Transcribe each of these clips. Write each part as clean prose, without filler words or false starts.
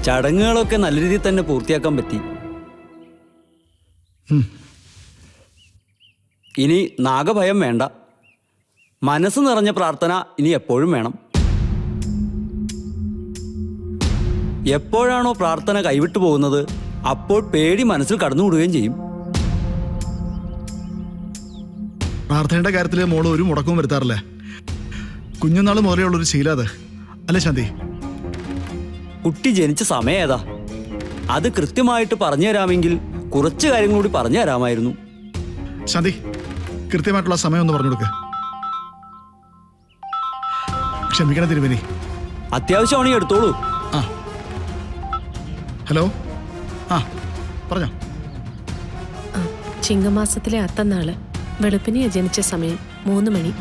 ചടങ്ങുകളൊക്കെ നല്ല രീതിയിൽ തന്നെ പൂർത്തിയാക്കാൻ പറ്റി. ഇനി നാഗഭയം വേണ്ട. മനസ്സ് നിറഞ്ഞ പ്രാർത്ഥന ഇനി എപ്പോഴും വേണം. എപ്പോഴാണോ പ്രാർത്ഥന കൈവിട്ടു പോകുന്നത് അപ്പോൾ പേടി മനസ്സിൽ കടന്നുകൂടുകയും ചെയ്യും. പ്രാർത്ഥനയുടെ കാര്യത്തിൽ മോള് ഒരു മുടക്കവും വരുത്താറില്ല. കുഞ്ഞുനാൾ മുതലേ ഉള്ളൊരു ശീലം അത് അല്ലേ ശാന്തി? കുട്ടി ജനിച്ച സമയം ഏതാ? അത് കൃത്യമായിട്ട് പറഞ്ഞു തരാമെങ്കിൽ കുറച്ച് കാര്യങ്ങൾ കൂടി പറഞ്ഞു തരാമായിരുന്നു. ശാന്തി, കൃത്യമായിട്ടുള്ള സമയം ഒന്ന് പറഞ്ഞു കൊടുക്ക്. ക്ഷമിക്കണം തിരുമേനി. അത്യാവശ്യമാണെങ്കിൽ എടുത്തോളൂ. ആ, ഹലോ. ആ, പറഞ്ഞോ. ചിങ്ങമാസത്തിലെ അത്തന്നാള് വെളുപ്പിനെ ജനിച്ച സമയം 3 മണി.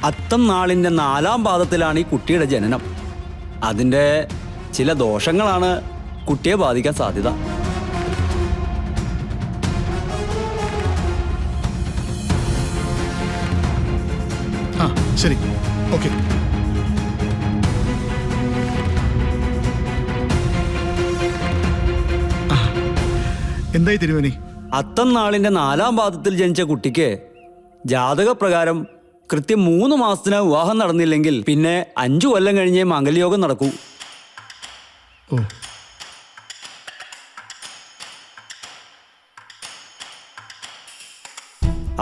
അത്തം നാളിൻ്റെ 4-ാം പാദത്തിലാണ് ഈ കുട്ടിയുടെ ജനനം. അതിൻ്റെ ചില ദോഷങ്ങളാണ് കുട്ടിയെ ബാധിക്കാൻ സാധ്യത. ആ, ശരി, ഓക്കെ. എന്തായി തിരുമേനി? അത്തം നാളിൻ്റെ 4-ാം പാദത്തിൽ ജനിച്ച കുട്ടിക്ക് ജാതകപ്രകാരം കൃത്യം 3 മാസത്തിന് വിവാഹം നടന്നില്ലെങ്കിൽ പിന്നെ 5 കൊല്ലം കഴിഞ്ഞേ മംഗല്യോഗം നടക്കൂ. ഓ,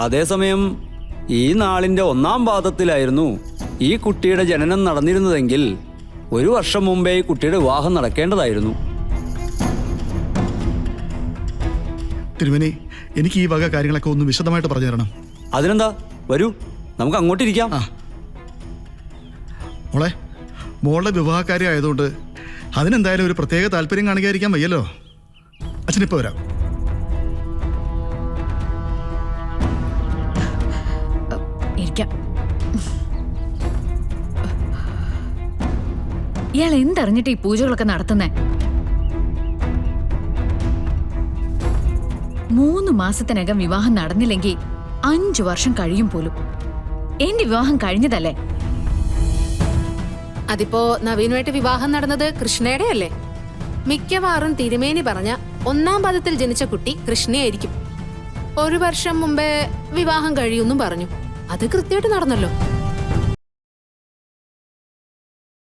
അതേസമയം ഈ നാളിൻ്റെ 1-ാം പാദത്തിലായിരുന്നു ഈ കുട്ടിയുടെ ജനനം നടന്നിരുന്നതെങ്കിൽ 1 വർഷം മുമ്പേ ഈ കുട്ടിയുടെ വിവാഹം നടക്കേണ്ടതായിരുന്നു. തിരുമേനി, എനിക്ക് ഈ വക കാര്യങ്ങളൊക്കെ ഒന്ന് വിശദമായിട്ട് പറഞ്ഞു തരണം. അതിനെന്താ, വരൂ, നമുക്ക് അങ്ങോട്ടിരിക്കാം. ആ, മോളെ, മോളുടെ വിവാഹക്കാരി ആയതുകൊണ്ട് അതിനെന്തായാലും ഒരു പ്രത്യേക താല്പര്യം കാണിക്കാതിരിക്കാൻ വയ്യല്ലോ. അച്ഛനിപ്പോൾ വരാം. ഇയാൾ എന്തറിഞ്ഞിട്ട് ഈ പൂജകളൊക്കെ നടത്തുന്നേ? 3 മാസത്തിനകം വിവാഹം നടന്നില്ലെങ്കിൽ 5 വർഷം കഴിയും പോലും. എന്റെ വിവാഹം കഴിഞ്ഞതല്ലേ? അതിപ്പോ നവീനുമായിട്ട് വിവാഹം നടന്നത് കൃഷ്ണയുടെ അല്ലേ? മിക്കവാറും തിരുമേനി പറഞ്ഞ 1-ാം പാദത്തിൽ ജനിച്ച കുട്ടി കൃഷ്ണയായിരിക്കും. 1 വർഷം മുമ്പേ വിവാഹം കഴിയുമെന്നും പറഞ്ഞു. അത് കൃത്യമായിട്ട് നടന്നല്ലോ.